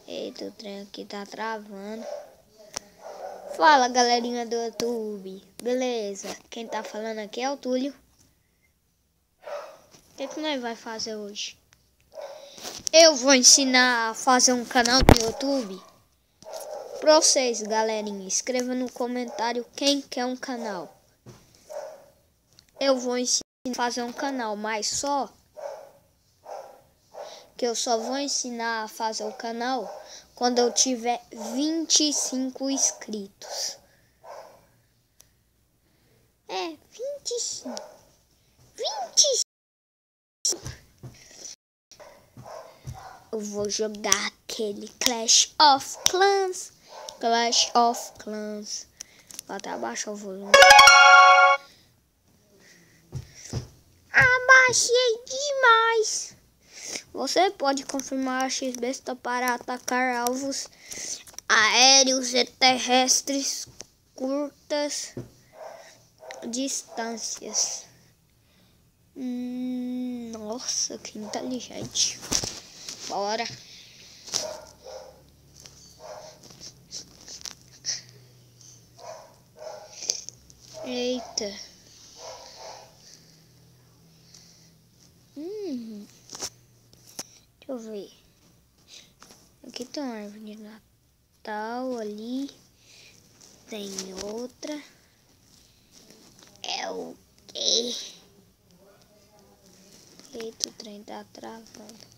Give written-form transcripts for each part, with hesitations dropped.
Eita, o trem aqui tá travando. Fala, galerinha do YouTube. Beleza? Quem tá falando aqui é o Túlio. O que nós vai fazer hoje? Eu vou ensinar a fazer um canal no YouTube. Pra vocês, galerinha, escreva no comentário quem quer um canal. Eu vou ensinar a fazer um canal, mas só que eu só vou ensinar a fazer o canal quando eu tiver 25 inscritos. 25. 25. Eu vou jogar aquele Clash of Clans. Clash of Clans. Vou até abaixar o volume. Abaixei demais. Você pode confirmar a X-Besta para atacar alvos aéreos e terrestres curtas distâncias. Nossa, que inteligente. Bora. Eita. Deixa eu ver. Aqui tem uma árvore de Natal ali. Tem outra. É o quê? Eita, o trem tá travando.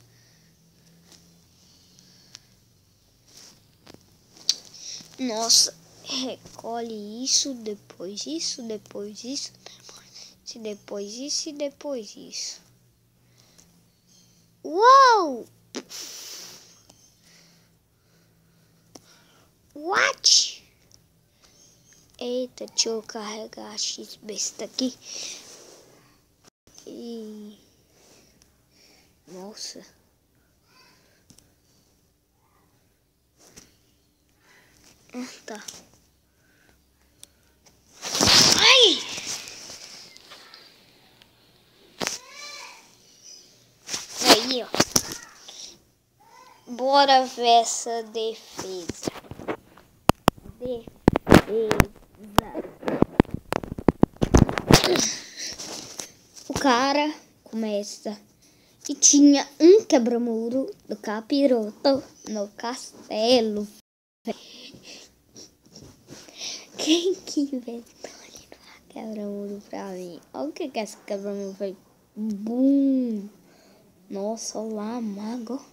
Nossa, recolhe isso, depois isso, depois isso, depois isso e depois isso. Uou! What? Eita, deixa eu carregar a X-Besta aqui. Nossa. Tá. Ai! Aí, ó. Bora ver essa defesa. O cara começa e tinha um quebra-muro do capiroto no castelo. Quem que inventou ali no quebra-muro pra mim? Olha o que essa quebra-muro fez. Bum! Nossa, olha lá, mago.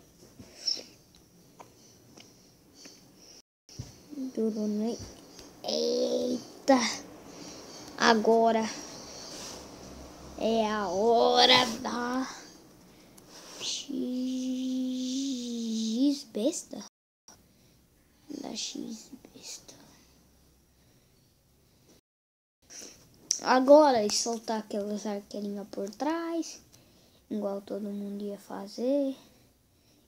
Durou nem. Eita! Agora é a hora da X-Besta. Da X-Besta. Agora é soltar aquelas arqueirinhas por trás. Igual todo mundo ia fazer.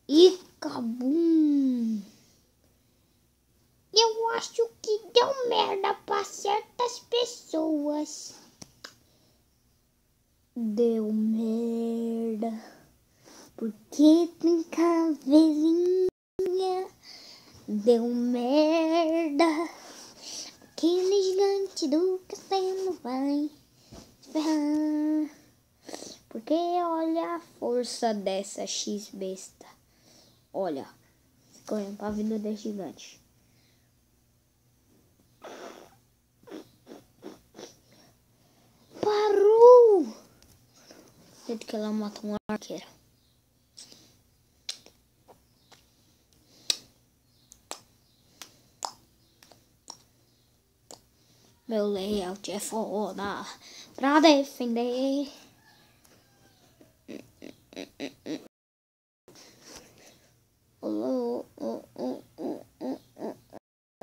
E cabum! Eu acho que deu merda pra certas pessoas. Deu merda. Porque tem caveirinha. Deu merda. Aquele gigante do castelo vai ferrar. Porque olha a força dessa X-Besta. Olha. Correndo pra vida desse gigante. Parou! Jeito que ela mata um arqueiro. Meu layout é foda pra defender.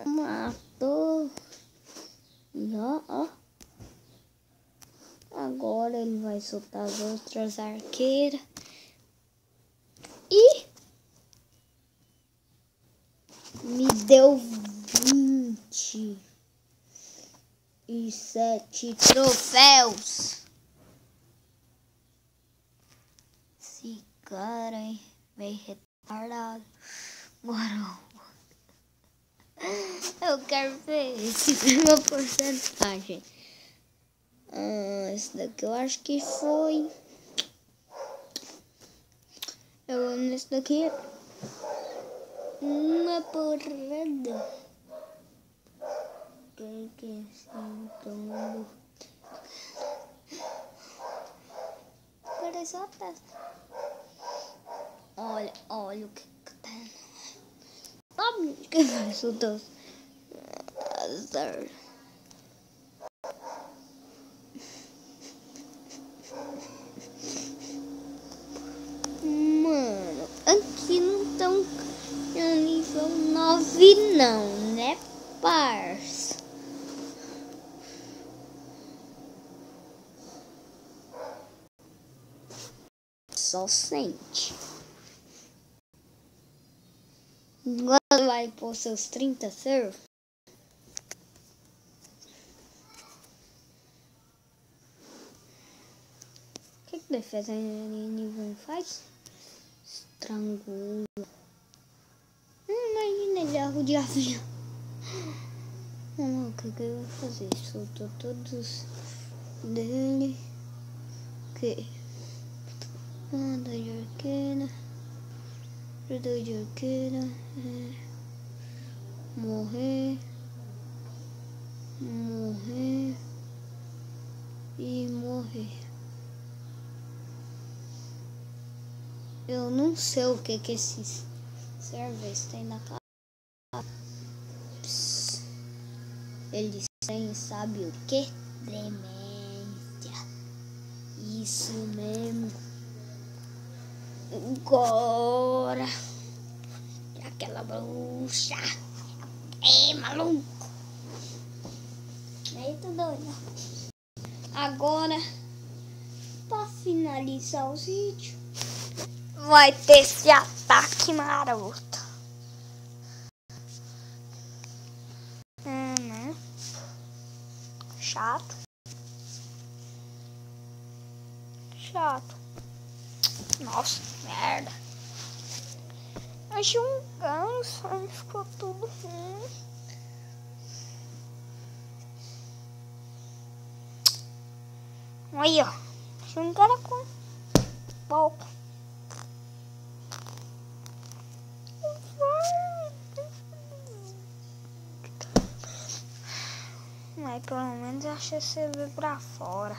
Matou. E ó. Agora ele vai soltar as outras arqueiras. E me deu 27 troféus. Esse cara, hein? Meio retardado. Agora eu quero ver uma porcentagem. Esse daqui eu acho que foi. Eu vou nesse daqui. Uma porrada. Que assim, tomando. Parece uma testa. Olha o que tem. Sabe que vai soltar? Mano, aqui não estão no nível 9 não, né, parça? Só sente. Agora vai pôr seus 30 servos. O que defesa nível faz? Estrangula. Imagina ele arrodear. O que eu vou fazer? Soltou todos dele. Que? Anda de arqueira. Ajuda de arqueira. Morrer. E morrer. Eu não sei o que esses servers têm na casa. Eles têm, sabe o que? Demência. Isso mesmo. Agora. Aquela bruxa. Ei, maluco. Eita, doido. Agora, pra finalizar os vídeos, vai ter esse ataque maroto. Né? Chato. Nossa, merda. Achei um ganso, aí ficou tudo ruim. Aí, ó. Achei um cara com volta. Mas pelo menos achei você ver pra fora.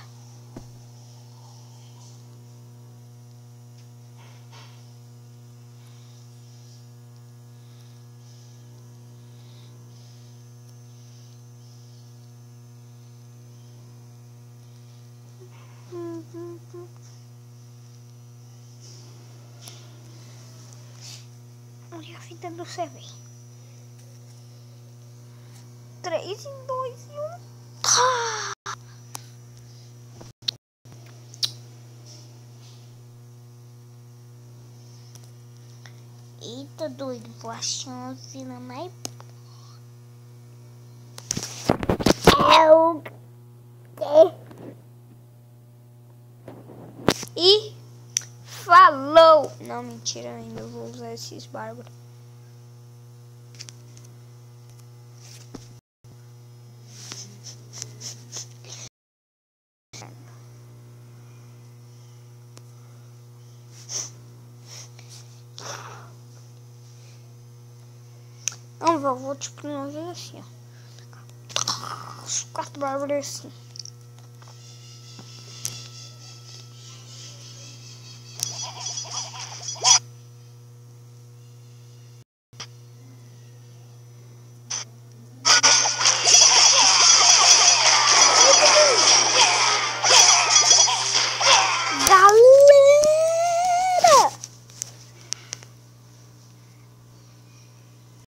Olha a fita do CV. 3, 2 e 1. Eita, doido. Vou achar uma vila mais... E falou! Não, mentira, ainda vou usar esses bárbaros. Não, vou tipo, não ver assim, ó. Os 4 bárbaros assim.